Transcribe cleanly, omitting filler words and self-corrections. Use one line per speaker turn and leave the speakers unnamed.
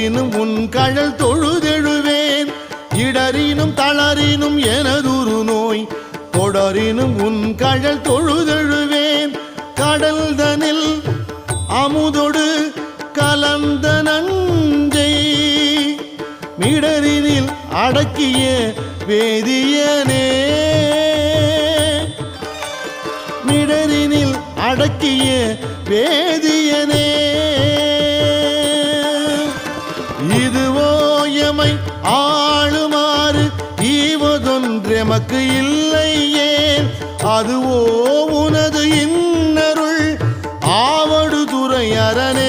இடரினும் உன் கழல் தொழுதெழுவேன் இடரினும் தளரினும் எனதுரு நோய் தொடரினும் உன் கழல் தொழுதெழுவேன் கடல் தனில் அமுதொடு கலந்த நஞ்சை மிடரினில் அடக்கிய வேதியனே மிடரினில் அடக்கிய வேதியனே இதுவோ எமை ஆளுமாறு ஈவதொன்றெமக்கு இல்லையே அதுவோ உனது இன்னருள் ஆவடு துறை அரணே